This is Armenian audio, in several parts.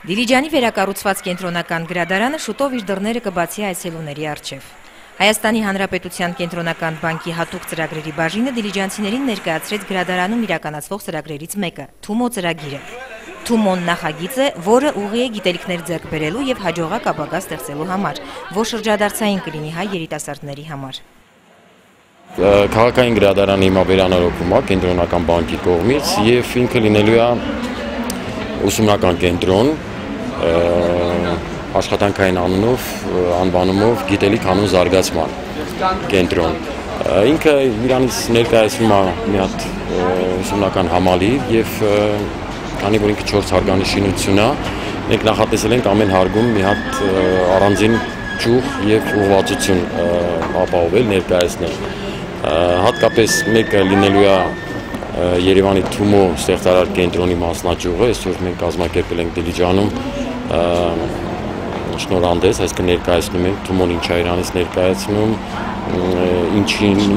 Դիլիջանի վերակառուցված կենտրոնական գրադարանը շուտով իր դռները կբացի այցելուների առջև։ Հայաստանի Հանրապետության կենտրոնական բանկի հատուկ ծրագրերի բաժինը դիլիջանցիներին ներկայացրեց գրադարանում իրականացվող ծրագրերից մեկը՝ Թումո ծրագիրը։ Թումոն նախագիծ է, որը ուղի է գիտելիքներ ձեռք բերելու եւ հաջողակ ապագա ստեղծելու համար, որ շրջադարձային կլինի հայ երիտասարդների համար։ Քաղաքային գրադարանի հիմա վերանորոգվում է կենտրոնական բանկի կողմից եւ ինքը լինելու է ուսումնական կենտրոն աշխատանքային անվանումով գիտելիք հանուն զարգացման կենտրոն։ Ինքը իրանից ներկայացնում է մի հատ ուսումնական համալիր եւ քանի որ ինքը 4 հարգանի շինություն է, մենք նախատեսել ենք ամեն հարգում մի հատ առանձին ճյուղ եւ ուղղվածություն ապահովել, ներկայացնել։ Հատկապես մեկը լինելու է Երևանի Թումո ստեղծարար կենտրոնի մասնաճյուղը, այսօր մենք կազմակերպել ենք Դիլիջանում շնորհանդես, այսինքն ներկայացնում ենք Թումոն ինչա իրանից ներկայացնում,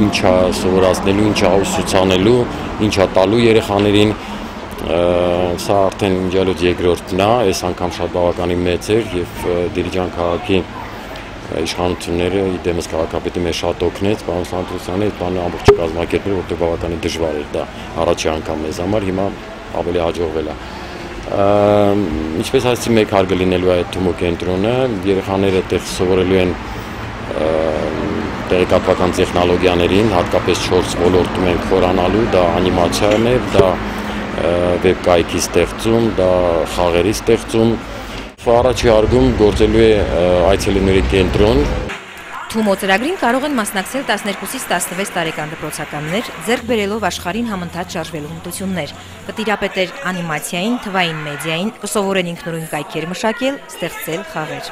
ինչա սովորացնելու, ինչա ուսուցանելու, ինչա տալու երեխաներին, սա արդեն իմիջիալոց երկրորդն է, այս անգամ շատ բավականին մեծ էր եւ Դիլիջան քաղաքի իշխանությունները իդեմս քաղաքապետի մեզ շատ օգնեց, պարոն Սանտրոսյանը այդ բանը ամբողջը կազմակերպել, որտեղ բավականին դժվար էր դա առաջի անգամ մեզ համար, հիմա ավելի հաջողվել է։ Ինչպես ասեցի, մեկ հարգը լինելու է այդ Թումո կենտրոնը, երեխաները այդտեղ սովորելու են տեղեկատվական տեխնոլոգիաներին, հատկապես 4 ոլորտում են խորանալու, դա անիմացիան է, դա վեբկայքի ստեղծում, դա խաղերի ստեղծում։ Առաջի հարգում գործելու է այցելուների կենտրոն։ Թումո ծրագրին կարող են մասնակցել 12-ից 16 տարեկան դպրոցականներ, ձեռք բերելով աշխարհին համընթաց շարժվելու հմտություններ, կտիրապետել անիմացիային, թվային մեդիային, կսովորեն ինքնուրույն կայքեր մշակել, ստեղծել խաղեր։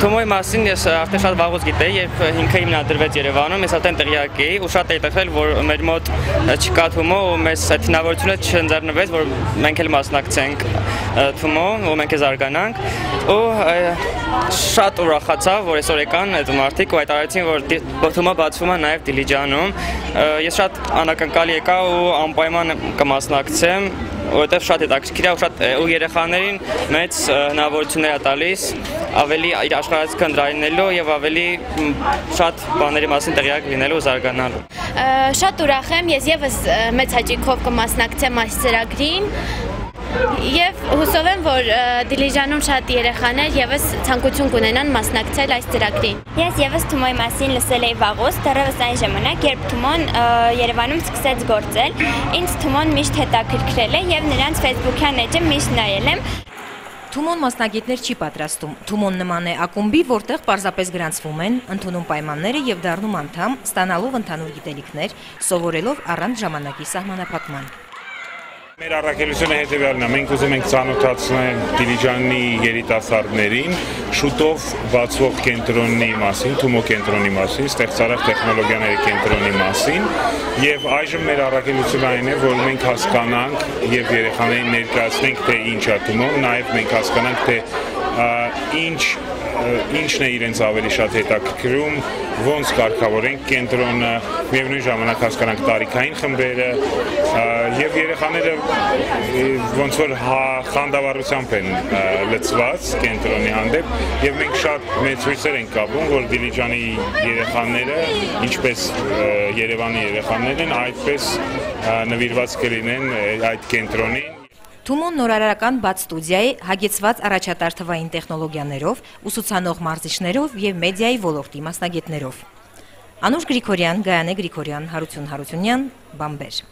Թումոյի մասին ես արդեն շատ վաղուց գիտեի, երբ ինքը հիմնադրվեց Երևանում, ես արդեն տեղյակ էի ու շատ էի տխրել, որ մեր մոտ չկա Թումո ու մեզ այդ հնարավորությունը չընձեռնվեց, որ մենք էլ մասնակցենք Թումո ու մենք զարգանանք ու շատ ուրախացա, որ այսօր եկան այդ մարդիկ ու հայտարարեցին, որ Թումո բացվում է նաև Դիլիջանում։ Ես շատ անակնկալ եկա ու անպայման կմասնակցեմ, որովհետև շատ հետաքրքիր է ու շատ երեխաներին մեծ հնարավորություններ է տալիս ավելի իր աշխարհայացքը ընդլայնելու եւ ավելի շատ բաների մասին տեղյակ լինելու ու զարգանալու։ Շատ ուրախ եմ, ես եւս մեծ հաճույքով կմասնակցեմ այս ծրագրին եւ հուսով եմ, որ Դիլիջանում շատ երեխաներ եւս ցանկություն կունենան մասնակցել այս ծրագրին։ Ես եւս Թումոյի մասին լսել էի վաղուց, դեռևս այն ժամանակ, երբ Թումոն Երևանում սկսեց գործել, ինձ Թումոն միշտ հետաքրքրել է եւ նրանց Facebook-յան էջը միշտ նայել եմ։ Թումոն մասնագետներ չի պատրաստում։ Թումոն նման է ակումբի, որտեղ պարզապես գրանցվում են, ընդունում պայմանները եւ դառնում անդամ, ստանալով ընդհանուր գիտելիքներ, սովորելով առանց ժամանակի սահմանափակման։ Մեր առաքելությունը հետևյալն է, մենք ուզում ենք ծանոթացնել Դիլիջանի երիտասարդներին շուտով բացվող կենտրոնի մասին, Թումո կենտրոնի մասին, ստեղծարար տեխնոլոգիաների կենտրոնի մասին եւ այժմ մեր առաքելությունը այն է, որ մենք հասկանանք եւ երեխաներին ներկայացնենք, թե ինչ է Թումոն, նաեւ մենք հասկանանք, թե ինչն է իրենց ավելի շատ հետաքրքրում, ոնց կարգավորենք կենտրոնը, միևնույն ժամանակ հասկանանք տարիքային խմբերը եւ երեխաները ոնց որ խանդավառությամբ են լցված կենտրոնի հանդեպ եւ մենք շատ մեծ հույսեր ենք կապում, որ Դիլիջանի երեխաները, ինչպես Երևանի երեխաներն, այդպես նվիրված կլինեն այդ կենտրոնին։ Թումոն նորարարական բաց ստուդիա է, հագեցված առաջատար թվային տեխնոլոգիաներով, ուսուցանող մարզիչներով եւ մեդիայի ոլորտի մասնագետներով։ Անուշ Գրիգորյան, Գայանե Գրիգորյան, Հարություն Հարությունյան, Բամբեր։